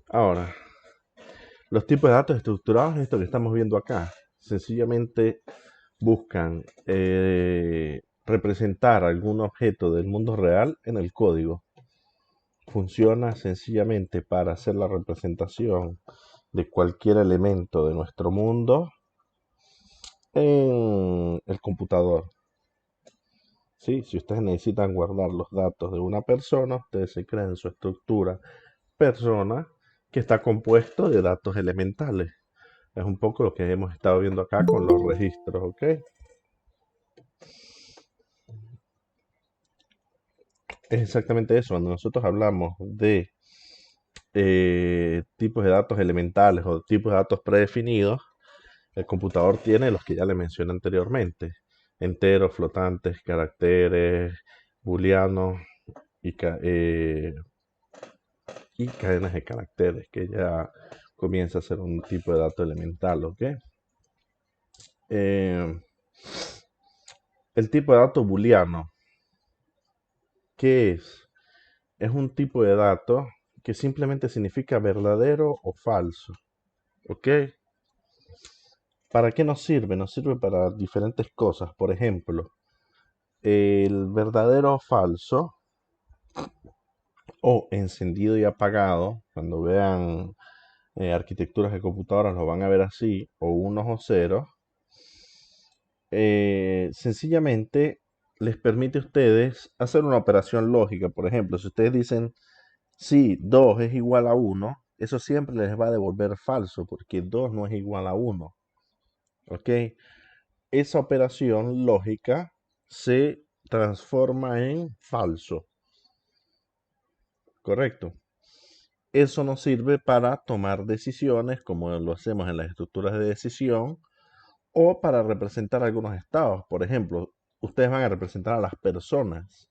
Ahora, los tipos de datos estructurados, esto que estamos viendo acá, sencillamente buscan representar algún objeto del mundo real en el código. Funciona sencillamente para hacer la representación de cualquier elemento de nuestro mundo en el computador. ¿Sí? Si ustedes necesitan guardar los datos de una persona, ustedes se crean su estructura persona que está compuesto de datos elementales. Es un poco lo que hemos estado viendo acá con los registros, ¿ok? Es exactamente eso. Cuando nosotros hablamos de tipos de datos elementales o tipos de datos predefinidos, el computador tiene los que ya le mencioné anteriormente. Enteros, flotantes, caracteres, booleanos y, y cadenas de caracteres, que ya comienza a ser un tipo de dato elemental, ¿ok? Eh, el tipo de dato booleano, ¿qué es? Es un tipo de dato que simplemente significa verdadero o falso, ¿ok? ¿Para qué nos sirve? Nos sirve para diferentes cosas. Por ejemplo, el verdadero o falso o encendido y apagado, cuando vean arquitecturas de computadoras lo van a ver así, o unos o ceros, sencillamente les permite a ustedes hacer una operación lógica. Por ejemplo, si ustedes dicen, si 2 es igual a uno, eso siempre les va a devolver falso, porque 2 no es igual a uno. ¿Ok? Esa operación lógica se transforma en falso, ¿correcto? Eso nos sirve para tomar decisiones, como lo hacemos en las estructuras de decisión, o para representar algunos estados. Por ejemplo, ustedes van a representar a las personas.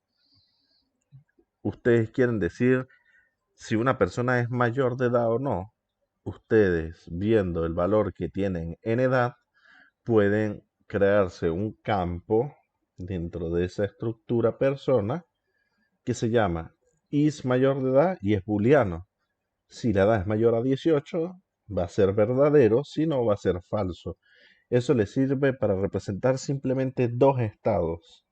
Ustedes quieren decir si una persona es mayor de edad o no. Ustedes, viendo el valor que tienen en edad, pueden crearse un campo dentro de esa estructura persona que se llama is mayor de edad y es booleano. Si la edad es mayor a 18, va a ser verdadero, si no, va a ser falso. Eso le sirve para representar simplemente dos estados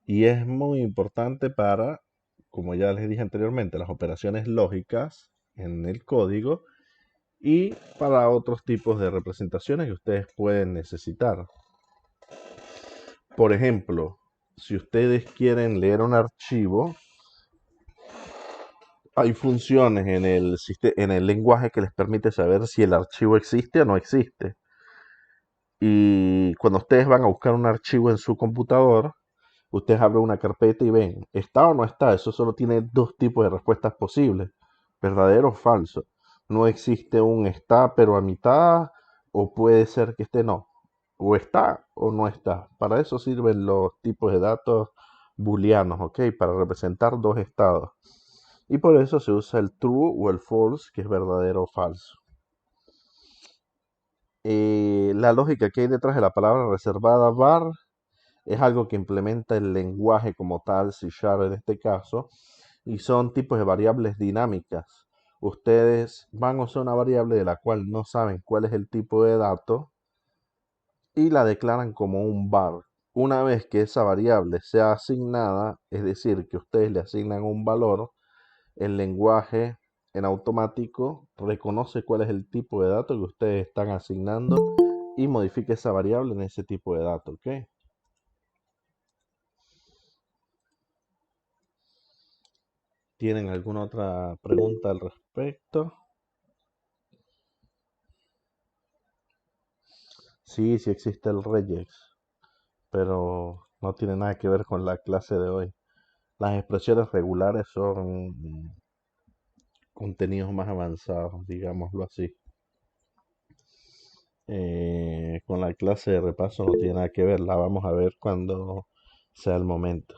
y es muy importante para, como ya les dije anteriormente, las operaciones lógicas en el código y para otros tipos de representaciones que ustedes pueden necesitar. Por ejemplo, si ustedes quieren leer un archivo, hay funciones en el lenguaje que les permite saber si el archivo existe o no existe. Y cuando ustedes van a buscar un archivo en su computador, ustedes abren una carpeta y ven, ¿está o no está? Eso solo tiene dos tipos de respuestas posibles, verdadero o falso. No existe un está pero a mitad, o puede ser que esté no. O está o no está. Para eso sirven los tipos de datos booleanos, ¿ok? Para representar dos estados. Y por eso se usa el true o el false, que es verdadero o falso. La lógica que hay detrás de la palabra reservada var es algo que implementa el lenguaje como tal, C Sharp en este caso, y son tipos de variables dinámicas. Ustedes van a usar una variable de la cual no saben cuál es el tipo de dato y la declaran como un var. Una vez que esa variable sea asignada, es decir, que ustedes le asignan un valor, el lenguaje en automático reconoce cuál es el tipo de dato que ustedes están asignando y modifica esa variable en ese tipo de dato, ¿ok? ¿Tienen alguna otra pregunta al respecto? Sí, sí existe el regex, pero no tiene nada que ver con la clase de hoy. Las expresiones regulares son contenidos más avanzados, digámoslo así. Con la clase de repaso no tiene nada que ver, la vamos a ver cuando sea el momento.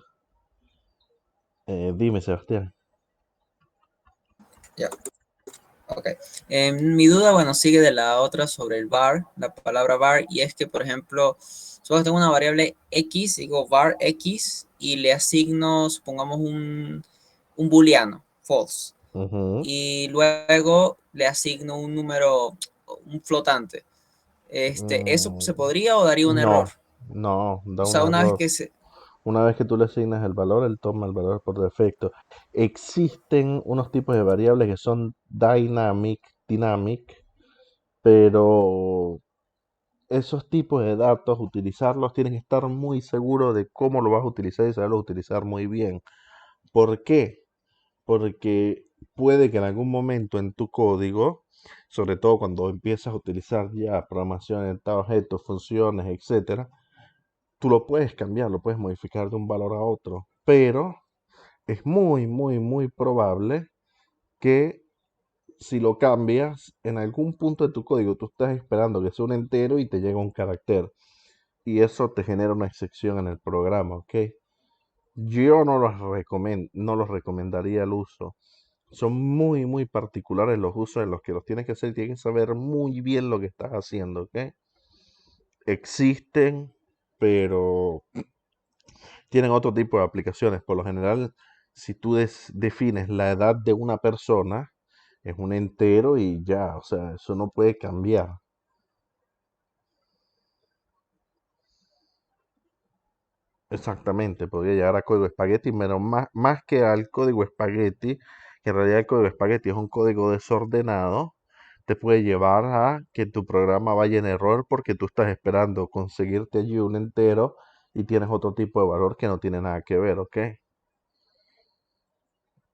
Dime, Sebastián. Ya, ok. Mi duda, bueno, sigue de la otra sobre el var, la palabra var, y es que, por ejemplo, solo tengo una variable x, digo var x, y le asigno, supongamos, un booleano, false. Ujú. y luego le asigno un número, un flotante. ¿Eso se Mm, podría o daría un error? no, no, O da un sea, una vez error. que se... Una vez que tú le asignas el valor, él toma el valor por defecto. Existen unos tipos de variables que son dynamic, pero esos tipos de datos, utilizarlos, tienes que estar muy seguro de cómo lo vas a utilizar y saberlo utilizar muy bien. ¿Por qué? Porque puede que en algún momento en tu código, sobre todo cuando empiezas a utilizar ya programación orientada a objetos, funciones, etcétera, tú lo puedes cambiar, lo puedes modificar de un valor a otro, pero es muy, muy, muy probable que si lo cambias, en algún punto de tu código tú estás esperando que sea un entero y te llega un carácter. Y eso te genera una excepción en el programa, ¿ok? Yo no los recomendaría el uso. Son muy, muy particulares los usos en los que los tienes que hacer. Tienes que saber muy bien lo que estás haciendo, ¿ok? Existen, pero tienen otro tipo de aplicaciones. Por lo general, si tú defines la edad de una persona, es un entero y ya, o sea, eso no puede cambiar. Exactamente, podría llegar a código espagueti, pero más que al código espagueti, que en realidad el código espagueti es un código desordenado, te puede llevar a que tu programa vaya en error porque tú estás esperando conseguirte allí un entero y tienes otro tipo de valor que no tiene nada que ver, ¿ok?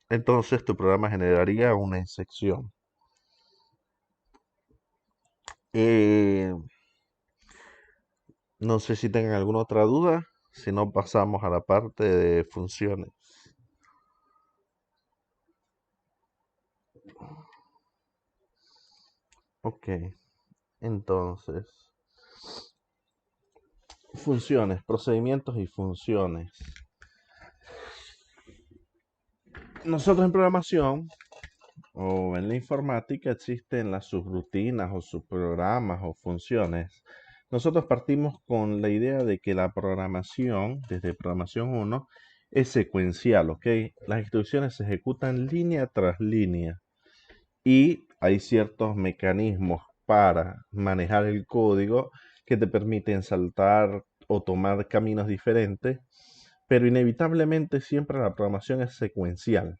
Entonces tu programa generaría una excepción. Eh, no sé si tengan alguna otra duda, si no pasamos a la parte de funciones. Ok, entonces, funciones, procedimientos y funciones. Nosotros en programación o en la informática existen las subrutinas o subprogramas o funciones. Nosotros partimos con la idea de que la programación, desde programación uno es secuencial, ¿ok? Las instrucciones se ejecutan línea tras línea y hay ciertos mecanismos para manejar el código que te permiten saltar o tomar caminos diferentes, pero inevitablemente siempre la programación es secuencial,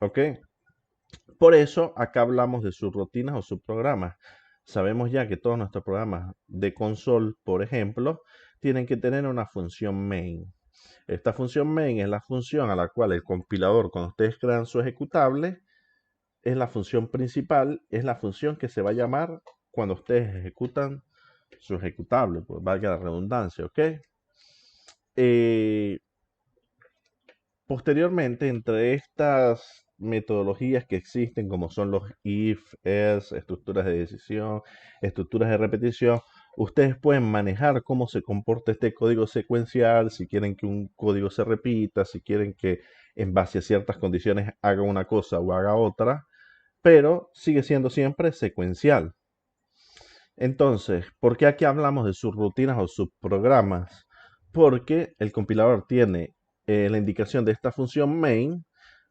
¿ok? Por eso acá hablamos de subrutinas o subprogramas. Sabemos ya que todos nuestros programas de console, por ejemplo, tienen que tener una función main. Esta función main es la función a la cual el compilador, cuando ustedes crean su ejecutable, es la función principal, es la función que se va a llamar cuando ustedes ejecutan su ejecutable, pues valga la redundancia, ¿ok? Eh, Posteriormente, entre estas metodologías que existen, como son los if, else, estructuras de decisión, estructuras de repetición, ustedes pueden manejar cómo se comporta este código secuencial, si quieren que un código se repita, si quieren que en base a ciertas condiciones haga una cosa o haga otra, pero sigue siendo siempre secuencial. Entonces, ¿por qué aquí hablamos de subrutinas o subprogramas? Porque el compilador tiene la indicación de esta función main,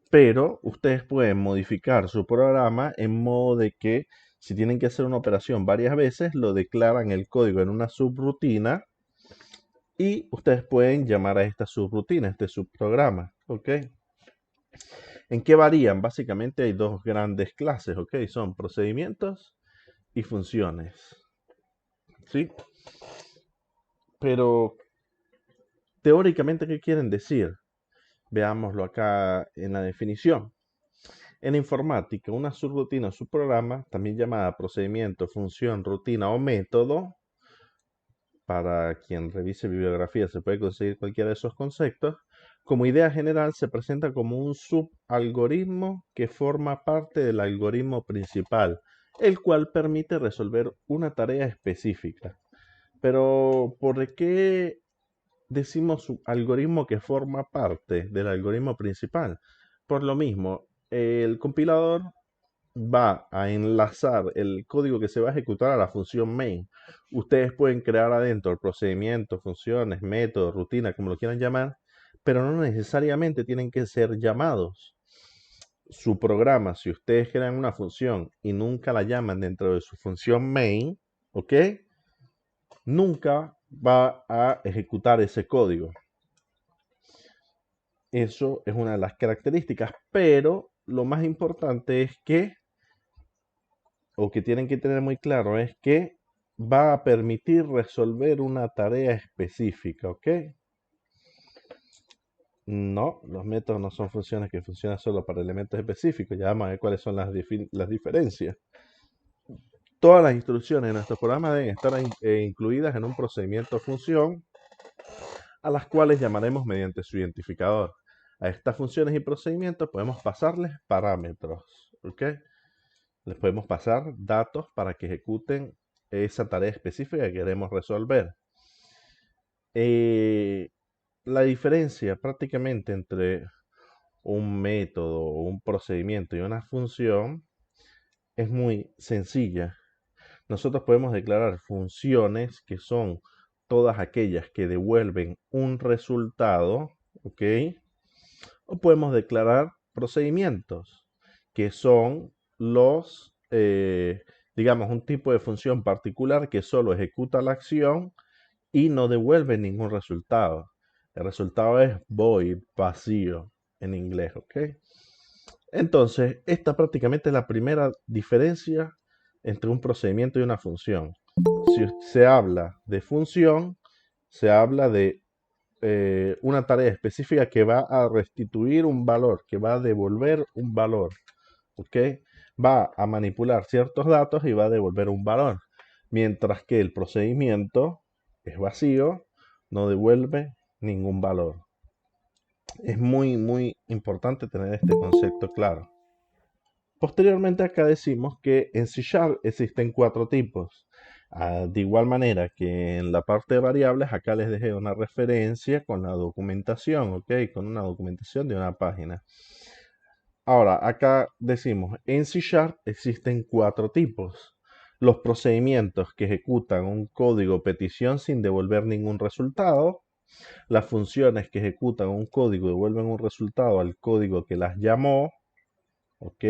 pero ustedes pueden modificar su programa en modo de que si tienen que hacer una operación varias veces, lo declaran el código en una subrutina y ustedes pueden llamar a esta subrutina, este subprograma, ¿ok? ¿En qué varían? Básicamente hay dos grandes clases, ¿ok? Son procedimientos y funciones, ¿sí? Pero teóricamente, ¿qué quieren decir? Veámoslo acá en la definición. En informática, una subrutina o subprograma, también llamada procedimiento, función, rutina o método, para quien revise bibliografía se puede conseguir cualquiera de esos conceptos, como idea general se presenta como un subalgoritmo que forma parte del algoritmo principal, el cual permite resolver una tarea específica. Pero, ¿por qué decimos algoritmo que forma parte del algoritmo principal? Por lo mismo, el compilador va a enlazar el código que se va a ejecutar a la función main. Ustedes pueden crear adentro el procedimiento, funciones, métodos, rutina, como lo quieran llamar, pero no necesariamente tienen que ser llamados. su programa, si ustedes crean una función y nunca la llaman dentro de su función main, ¿ok? Nunca va a ejecutar ese código. Eso es una de las características, pero lo más importante es que, o que tienen que tener muy claro, es que va a permitir resolver una tarea específica, ¿ok? No, los métodos no son funciones que funcionan solo para elementos específicos. Ya vamos a ver cuáles son las diferencias. Todas las instrucciones de nuestro programa deben estar incluidas en un procedimiento de función, a las cuales llamaremos mediante su identificador. A estas funciones y procedimientos podemos pasarles parámetros, ¿ok? Les podemos pasar datos para que ejecuten esa tarea específica que queremos resolver. La diferencia prácticamente entre un método, un procedimiento y una función es muy sencilla. Nosotros podemos declarar funciones que son todas aquellas que devuelven un resultado, ¿ok? O podemos declarar procedimientos, que son digamos, un tipo de función particular que solo ejecuta la acción y no devuelve ningún resultado. El resultado es void, vacío, en inglés, ¿ok? Entonces, esta prácticamente es la primera diferencia entre un procedimiento y una función. Si se habla de función, se habla de una tarea específica que va a restituir un valor, que va a devolver un valor, ¿ok? Va a manipular ciertos datos y va a devolver un valor, mientras que el procedimiento es vacío, no devuelve ningún valor. Es muy, muy importante tener este concepto claro. Posteriormente acá decimos que en C# existen 4 tipos. De igual manera que en la parte de variables, acá les dejé una referencia con la documentación, ¿ok? Con una documentación de una página. Ahora, acá decimos, en C# existen 4 tipos. Los procedimientos que ejecutan un código petición sin devolver ningún resultado. Las funciones que ejecutan un código y devuelven un resultado al código que las llamó, ¿ok?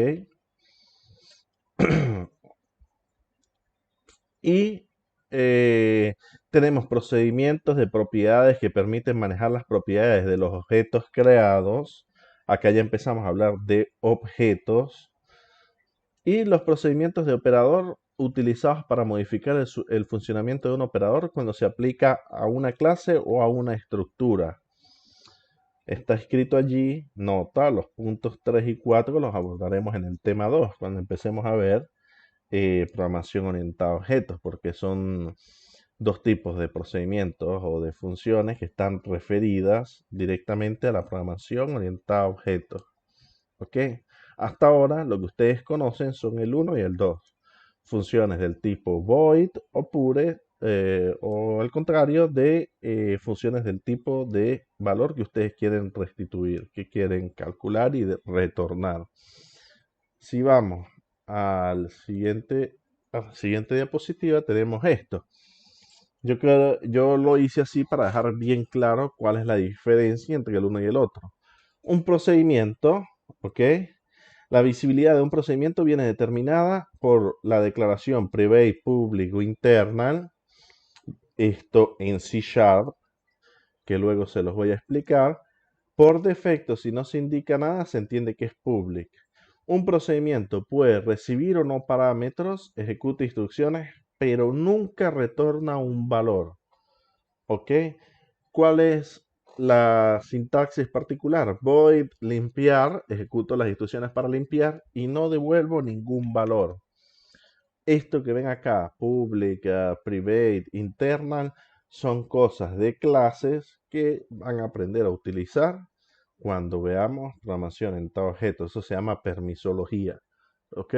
Y tenemos procedimientos de propiedades que permiten manejar las propiedades de los objetos creados. Acá ya empezamos a hablar de objetos. Y los procedimientos de operador utilizados para modificar el funcionamiento de un operador cuando se aplica a una clase o a una estructura. Está escrito allí, nota, los puntos 3 y 4 los abordaremos en el tema 2, cuando empecemos a ver programación orientada a objetos, porque son dos tipos de procedimientos o de funciones que están referidas directamente a la programación orientada a objetos. ¿Ok? Hasta ahora lo que ustedes conocen son el 1 y el 2. Funciones del tipo void o pure, o al contrario de funciones del tipo de valor que ustedes quieren restituir, que quieren calcular y retornar. Si vamos a la siguiente diapositiva, tenemos esto. Yo lo hice así para dejar bien claro cuál es la diferencia entre el uno y el otro. Un procedimiento, ¿ok? La visibilidad de un procedimiento viene determinada por la declaración private, public o internal. Esto en C#, que luego se los voy a explicar. Por defecto, si no se indica nada, se entiende que es public. Un procedimiento puede recibir o no parámetros, ejecuta instrucciones, pero nunca retorna un valor. ¿Ok? ¿Cuál es la sintaxis particular? Void limpiar, ejecuto las instrucciones para limpiar y no devuelvo ningún valor. Esto que ven acá, public, private, internal, son cosas de clases que van a aprender a utilizar cuando veamos programación en tal objeto. Eso se llama permisología. ¿Ok?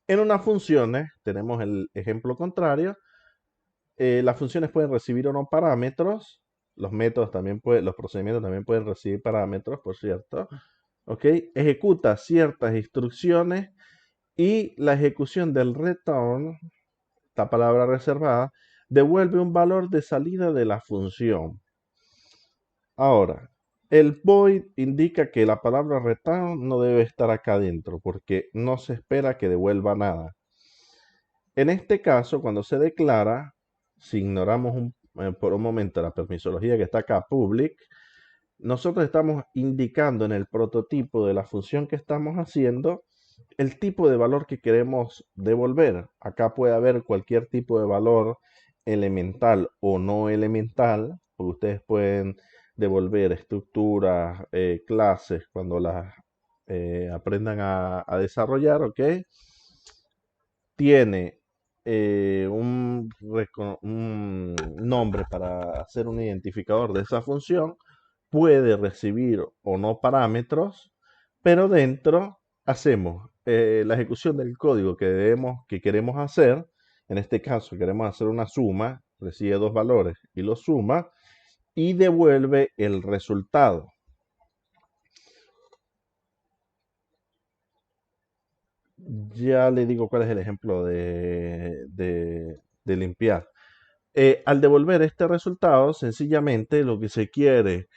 En unas funciones tenemos el ejemplo contrario. Las funciones pueden recibir o no parámetros. Los métodos también pueden, los procedimientos también pueden recibir parámetros, por cierto. ¿Ok? Ejecuta ciertas instrucciones y la ejecución del return, esta palabra reservada, devuelve un valor de salida de la función. Ahora, El void indica que la palabra return no debe estar acá adentro porque no se espera que devuelva nada. En este caso, cuando se declara, si ignoramos por un momento la permisología que está acá, public, nosotros estamos indicando en el prototipo de la función que estamos haciendo el tipo de valor que queremos devolver. Acá puede haber cualquier tipo de valor elemental o no elemental, porque ustedes pueden devolver estructuras, clases cuando las aprendan a desarrollar, ¿ok? Tiene un nombre para hacer un identificador de esa función, puede recibir o no parámetros, pero dentro hacemos la ejecución del código que queremos hacer. En este caso queremos hacer una suma, recibe dos valores y los suma y devuelve el resultado. Ya le digo cuál es el ejemplo de limpiar. Al devolver este resultado, sencillamente lo que se quiere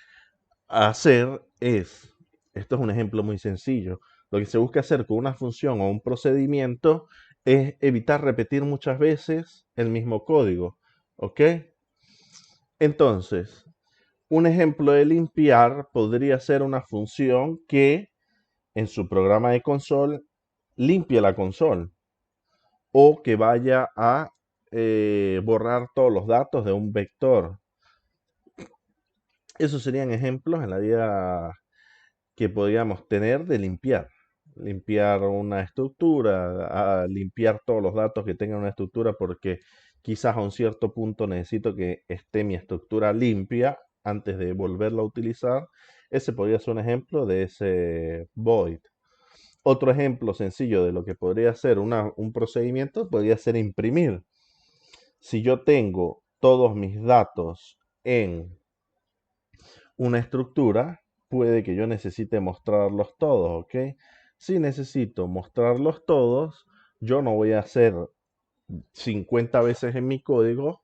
hacer es, esto es un ejemplo muy sencillo, lo que se busca hacer con una función o un procedimiento es evitar repetir muchas veces el mismo código, ¿ok? Entonces, un ejemplo de limpiar podría ser una función que en su programa de console limpie la console o que vaya a borrar todos los datos de un vector. Esos serían ejemplos en la vida que podríamos tener de limpiar. Limpiar una estructura, a limpiar todos los datos que tengan una estructura porque quizás a un cierto punto necesito que esté mi estructura limpia antes de volverla a utilizar. Ese podría ser un ejemplo de ese void. Otro ejemplo sencillo de lo que podría ser un procedimiento podría ser imprimir. Si yo tengo todos mis datos en una estructura, puede que yo necesite mostrarlos todos, ¿ok? Si necesito mostrarlos todos, yo no voy a hacer 50 veces en mi código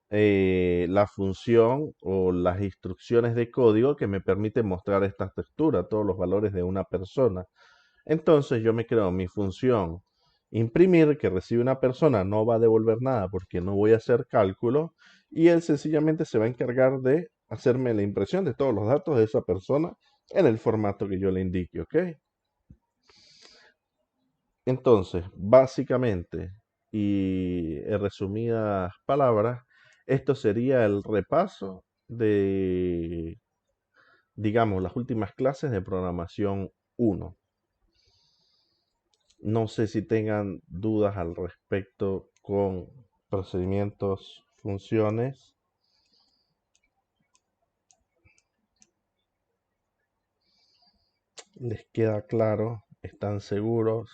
la función o las instrucciones de código que me permiten mostrar esta textura, todos los valores de una persona. Entonces yo me creo mi función imprimir que recibe una persona, no va a devolver nada porque no voy a hacer cálculo y él sencillamente se va a encargar de hacerme la impresión de todos los datos de esa persona en el formato que yo le indique, ¿ok? Entonces, básicamente y en resumidas palabras, esto sería el repaso de, digamos, las últimas clases de programación 1. No sé si tengan dudas al respecto con procedimientos, funciones. ¿Les queda claro? ¿Están seguros?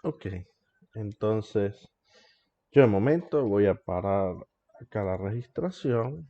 Ok. Entonces, yo de momento voy a parar acá la registración.